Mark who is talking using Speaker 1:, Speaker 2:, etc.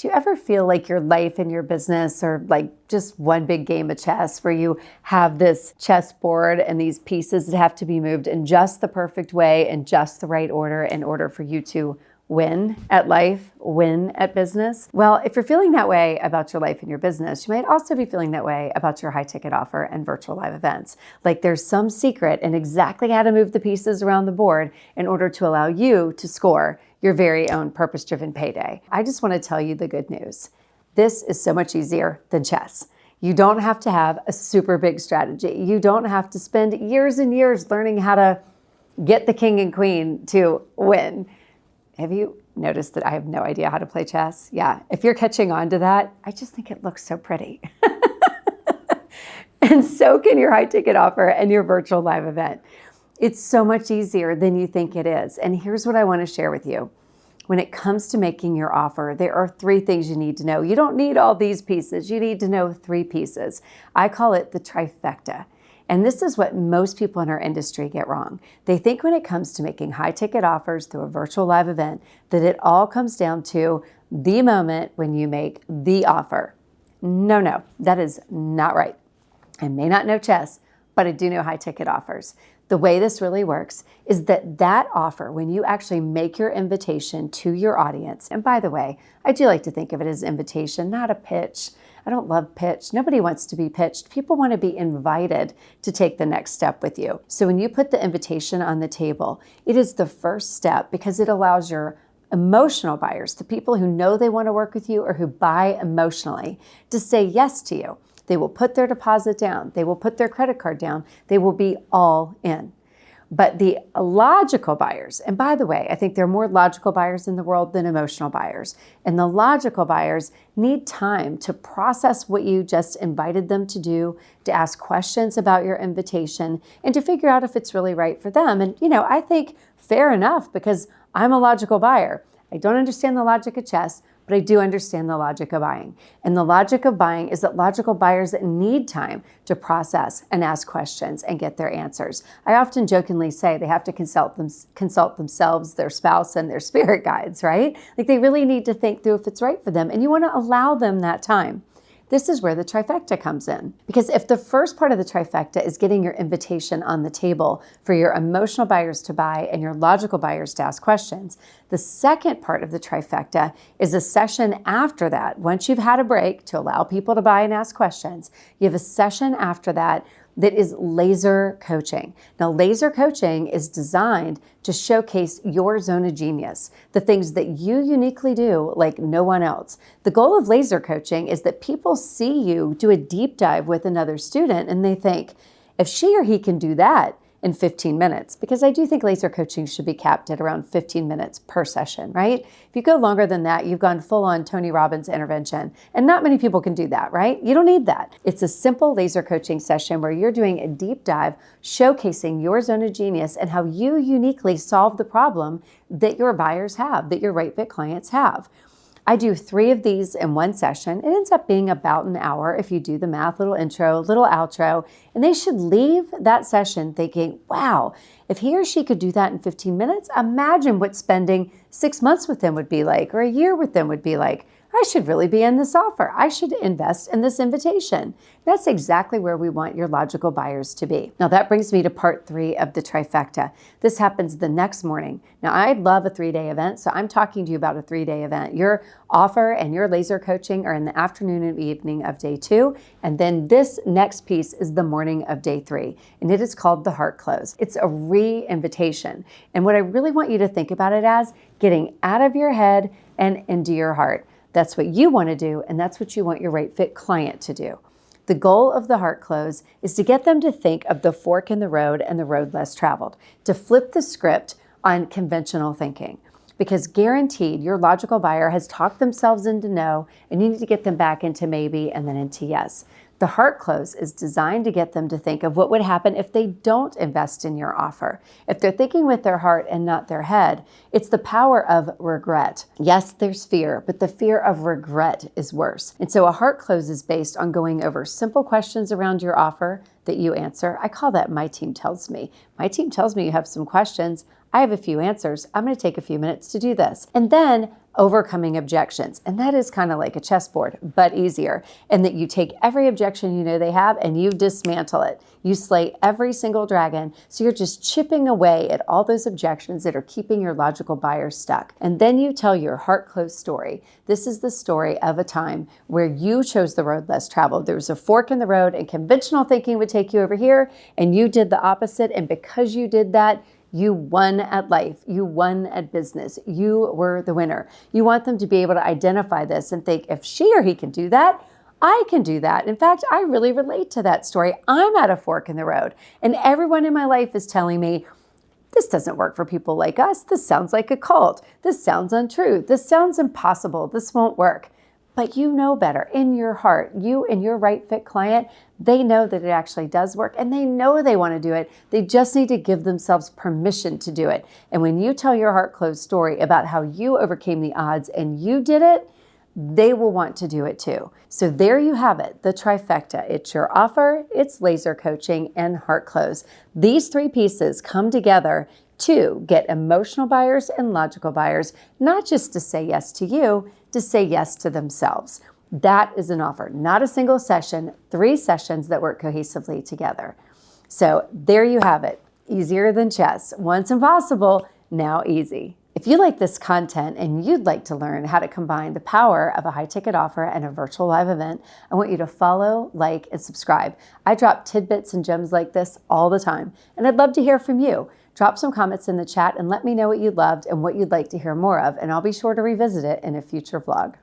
Speaker 1: Do you ever feel like your life and your business are like just one big game of chess where you have this chessboard and these pieces that have to be moved in just the perfect way and just the right order in order for you to win at life, win at business? Well, if you're feeling that way about your life and your business, you might also be feeling that way about your high ticket offer and virtual live events. Like there's some secret in exactly how to move the pieces around the board in order to allow you to score your very own purpose-driven payday. I just want to tell you the good news. This is so much easier than chess. You don't have to have a super big strategy. You don't have to spend years and years learning how to get the king and queen to win. Have you noticed that I have no idea how to play chess? Yeah, if you're catching on to that, I just think it looks so pretty. And so can your high ticket offer and your virtual live event. It's so much easier than you think it is. And here's what I want to share with you. When it comes to making your offer, there are 3 things you need to know. You don't need all these pieces. You need to know 3 pieces. I call it the trifecta. And this is what most people in our industry get wrong. They think when it comes to making high ticket offers through a virtual live event, that it all comes down to the moment when you make the offer. No, that is not right. I may not know chess, but I do know high ticket offers. The way this really works is that offer, when you actually make your invitation to your audience, and by the way, I do like to think of it as invitation, not a pitch. I don't love pitch. Nobody wants to be pitched. People want to be invited to take the next step with you. So when you put the invitation on the table, it is the first step because it allows your emotional buyers, the people who know they want to work with you or who buy emotionally, to say yes to you. They will put their deposit down. They will put their credit card down. They will be all in. But the logical buyers, and by the way, I think there are more logical buyers in the world than emotional buyers. And the logical buyers need time to process what you just invited them to do, to ask questions about your invitation, and to figure out if it's really right for them. And, I think fair enough because I'm a logical buyer. I don't understand the logic of chess, but I do understand the logic of buying. And the logic of buying is that logical buyers need time to process and ask questions and get their answers. I often jokingly say they have to consult themselves, their spouse, and their spirit guides, right? Like they really need to think through if it's right for them. And you want to allow them that time. This is where the trifecta comes in. Because if the first part of the trifecta is getting your invitation on the table for your emotional buyers to buy and your logical buyers to ask questions, the second part of the trifecta is a session after that. Once you've had a break to allow people to buy and ask questions, you have a session after that that is laser coaching. Now, laser coaching is designed to showcase your zone of genius, the things that you uniquely do like no one else. The goal of laser coaching is that people see you do a deep dive with another student and they think, if she or he can do that in 15 minutes, because I do think laser coaching should be capped at around 15 minutes per session, right? If you go longer than that, you've gone full on Tony Robbins intervention, and not many people can do that, right? You don't need that. It's a simple laser coaching session where you're doing a deep dive, showcasing your zone of genius and how you uniquely solve the problem that your buyers have, that your right fit clients have. I do 3 of these in one session. It ends up being about an hour if you do the math, little intro, little outro, and they should leave that session thinking, wow, if he or she could do that in 15 minutes, imagine what spending 6 months with them would be like, or a year with them would be like. I should really be in this offer. I should invest in this invitation. That's exactly where we want your logical buyers to be. Now that brings me to part 3 of the trifecta. This happens the next morning. Now I love a 3-day event, so I'm talking to you about a 3-day event. Your offer and your laser coaching are in the afternoon and evening of day 2. And then this next piece is the morning of day 3. And it is called the heart close. It's a re-invitation. And what I really want you to think about it as getting out of your head and into your heart. That's what you want to do, and that's what you want your right fit client to do. The goal of the heart close is to get them to think of the fork in the road and the road less traveled, to flip the script on conventional thinking. Because guaranteed, your logical buyer has talked themselves into no, and you need to get them back into maybe and then into yes. The heart close is designed to get them to think of what would happen if they don't invest in your offer. If they're thinking with their heart and not their head, it's the power of regret. Yes, there's fear, but the fear of regret is worse. And so a heart close is based on going over simple questions around your offer that you answer. I call that My Team Tells Me. My team tells me you have some questions. I have a few answers. I'm going to take a few minutes to do this. And then overcoming objections. And that is kind of like a chessboard, but easier. And that you take every objection you know they have and you dismantle it. You slay every single dragon. So you're just chipping away at all those objections that are keeping your logical buyers stuck. And then you tell your heart closed story. This is the story of a time where you chose the road less traveled. There was a fork in the road and conventional thinking would take you over here, and you did the opposite. And because you did that, you won at life. You won at business. You were the winner. You want them to be able to identify this and think, if she or he can do that, I can do that. In fact, I really relate to that story. I'm at a fork in the road, and everyone in my life is telling me, this doesn't work for people like us. This sounds like a cult. This sounds untrue. This sounds impossible. This won't work. But you know better in your heart. You and your right fit client, they know that it actually does work, and they know they want to do it. They just need to give themselves permission to do it. And when you tell your heart closed story about how you overcame the odds and you did it, they will want to do it too. So there you have it, the trifecta. It's your offer, it's laser coaching, and heart close. These three pieces come together to get emotional buyers and logical buyers, not just to say yes to you, to say yes to themselves. That is an offer, not a single session, 3 sessions that work cohesively together. So there you have it. Easier than chess. Once impossible, now easy. If you like this content and you'd like to learn how to combine the power of a high-ticket offer and a virtual live event, I want you to follow, like, and subscribe. I drop tidbits and gems like this all the time, and I'd love to hear from you. Drop some comments in the chat and let me know what you loved and what you'd like to hear more of, and I'll be sure to revisit it in a future vlog.